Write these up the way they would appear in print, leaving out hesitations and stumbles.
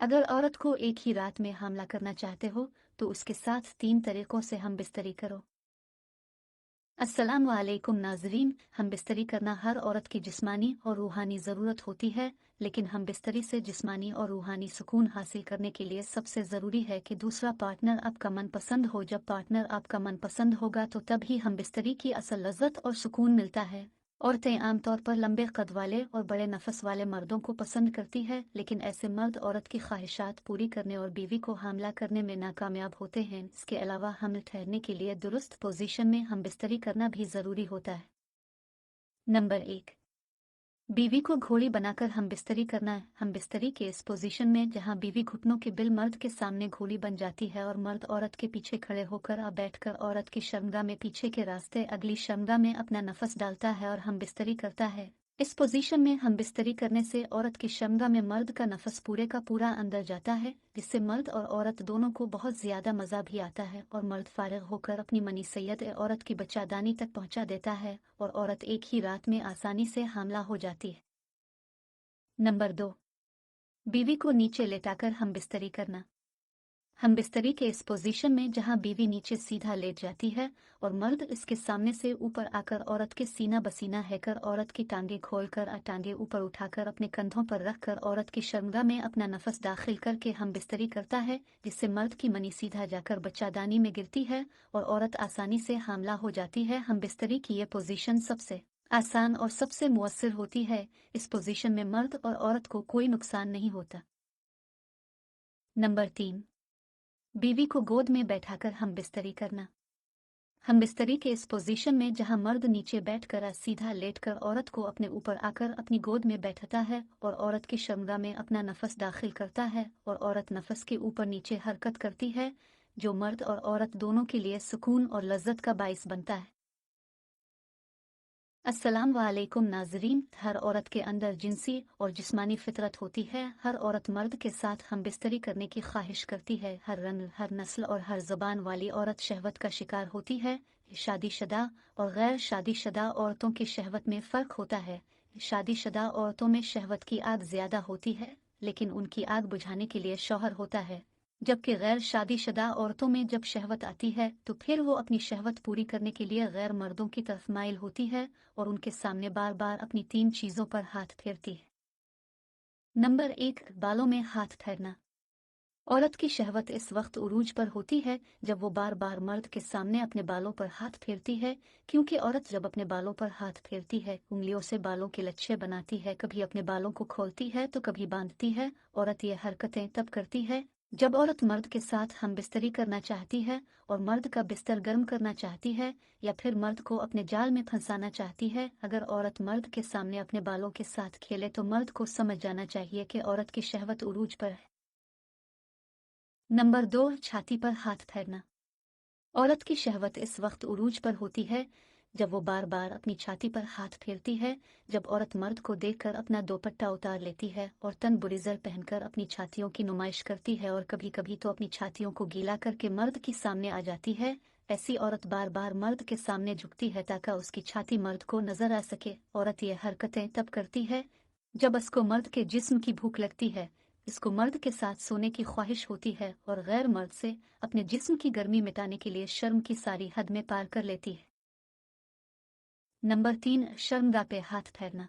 अगर औरत को एक ही रात में हमला करना चाहते हो तो उसके साथ 3 तरीकों से हम बिस्तरी करो। अस्सलाम वालेकुम नाजरीन, हम बिस्तरी करना हर औरत की जिस्मानी और रूहानी ज़रूरत होती है, लेकिन हम बिस्तरी से जिस्मानी और रूहानी सुकून हासिल करने के लिए सबसे ज़रूरी है कि दूसरा पार्टनर आपका मनपसंद हो। जब पार्टनर आपका मनपसंद होगा तो तभी हम बिस्तरी की असल लज़्ज़त और सुकून मिलता है। औरतें आमतौर पर लंबे कद वाले और बड़े नफस वाले मर्दों को पसंद करती है, लेकिन ऐसे मर्द औरत की ख्वाहिशात पूरी करने और बीवी को हमला करने में नाकामयाब होते हैं। इसके अलावा हमल ठहरने के लिए दुरुस्त पोजीशन में हम बिस्तरी करना भी ज़रूरी होता है। नंबर 1, बीवी को घोड़ी बनाकर हम बिस्तरी करना है। हम बिस्तरी के इस पोजीशन में जहां बीवी घुटनों के बिल मर्द के सामने घोड़ी बन जाती है और मर्द औरत के पीछे खड़े होकर बैठकर औरत की शर्मगाह में पीछे के रास्ते अगली शर्मगाह में अपना नफस डालता है और हम बिस्तरी करता है। इस पोजीशन में हम बिस्तरी करने से औरत की शर्मगाह में मर्द का नफस पूरे का पूरा अंदर जाता है, जिससे मर्द और औरत दोनों को बहुत ज्यादा मजा भी आता है और मर्द फारिग होकर अपनी मनी सैयद औरत की बच्चादानी तक पहुंचा देता है और औरत एक ही रात में आसानी से हामला हो जाती है। नंबर 2, बीवी को नीचे लेटाकर हम बिस्तरी करना। हम बिस्तरी के इस पोजीशन में जहां बीवी नीचे सीधा लेट जाती है और मर्द इसके सामने से ऊपर आकर औरत के सीना बसीना हैकर औरत की टांगे खोलकर टांगे ऊपर उठाकर अपने कंधों पर रखकर औरत की शर्मगाह में अपना नफस दाखिल करके हम बिस्तरी करता है, जिससे मर्द की मनी सीधा जाकर बच्चादानी में गिरती है और औरत आसानी से हामला हो जाती है। हम बिस्तरी की ये पोजीशन सबसे आसान और सबसे मुअस्सिर होती है। इस पोजीशन में मर्द और औरत को कोई नुकसान नहीं होता। नंबर 3, बीवी को गोद में बैठाकर हम बिस्तरी करना। हम बिस्तरी के इस पोजीशन में जहां मर्द नीचे बैठकर सीधा लेटकर औरत को अपने ऊपर आकर अपनी गोद में बैठता है और औरत की शर्मगाह में अपना नफस दाखिल करता है और औरत नफस के ऊपर नीचे हरकत करती है, जो मर्द और औरत दोनों के लिए सुकून और लज्जत का बाइस बनता है। अस्सलाम वालेकुम नाजरीन, हर औरत के अंदर जिनसी और जिस्मानी फितरत होती है। हर औरत मर्द के साथ हम बिस्तरी करने की ख्वाहिश करती है। हर रंग, हर नस्ल और हर ज़बान वाली औरत शहवत का शिकार होती है। शादीशुदा और गैर शादीशुदा औरतों की शहवत में फ़र्क होता है। शादीशुदा औरतों में शहवत की आग ज़्यादा होती है, लेकिन उनकी आग बुझाने के लिए शौहर होता है, जबकि गैर शादीशुदा औरतों में जब शहवत आती है तो फिर वो अपनी शहवत पूरी करने के लिए गैर मर्दों की तरफ माइल होती है और उनके सामने बार बार अपनी 3 चीज़ों पर हाथ फेरती है। नंबर 1, बालों में हाथ फेरना। औरत की शहवत इस वक्त उरूज पर होती है जब वो बार बार मर्द के सामने अपने बालों पर हाथ फेरती है, क्योंकि औरत जब अपने बालों पर हाथ फेरती है उंगलियों से बालों के लच्छे बनाती है, कभी अपने बालों को खोलती है तो कभी बांधती है। औरत ये हरकतें तब करती है जब औरत मर्द के साथ हम बिस्तरी करना चाहती है और मर्द का बिस्तर गर्म करना चाहती है या फिर मर्द को अपने जाल में फंसाना चाहती है। अगर औरत मर्द के सामने अपने बालों के साथ खेले तो मर्द को समझ जाना चाहिए कि औरत की शहवत उरूज पर है। नंबर 2, छाती पर हाथ फेरना। औरत की शहवत इस वक्त उरूज पर होती है जब वो बार बार अपनी छाती पर हाथ फेरती है। जब औरत मर्द को देखकर अपना दोपट्टा उतार लेती है और तन बुरीजर पहनकर अपनी छातियों की नुमाइश करती है और कभी कभी तो अपनी छातियों को गीला करके मर्द की सामने आ जाती है, ऐसी औरत बार बार मर्द के सामने झुकती है ताकि उसकी छाती मर्द को नजर आ सके। औरत ये हरकतें तब करती है जब उसको मर्द के जिस्म की भूख लगती है, इसको मर्द के साथ सोने की ख्वाहिश होती है और गैर मर्द से अपने जिस्म की गर्मी मिटाने के लिए शर्म की सारी हद में पार कर लेती है। नंबर 3, शर्मगाह पे हाथ फेरना।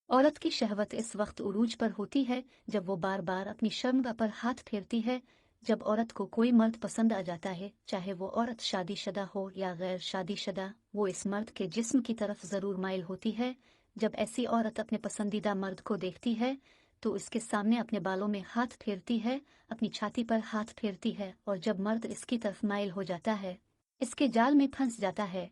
औरत की शहवत इस वक्त उरूज पर होती है जब वो बार बार अपनी शर्मगाह पर हाथ फेरती है। जब औरत को कोई मर्द पसंद आ जाता है, चाहे वो औरत शादीशुदा हो या गैर शादीशुदा, वो इस मर्द के जिस्म की तरफ जरूर माइल होती है। जब ऐसी औरत अपने पसंदीदा मर्द को देखती है तो इसके सामने अपने बालों में हाथ फेरती है, अपनी छाती पर हाथ फेरती है और जब मर्द इसकी तरफ माइल हो जाता है, इसके जाल में फंस जाता है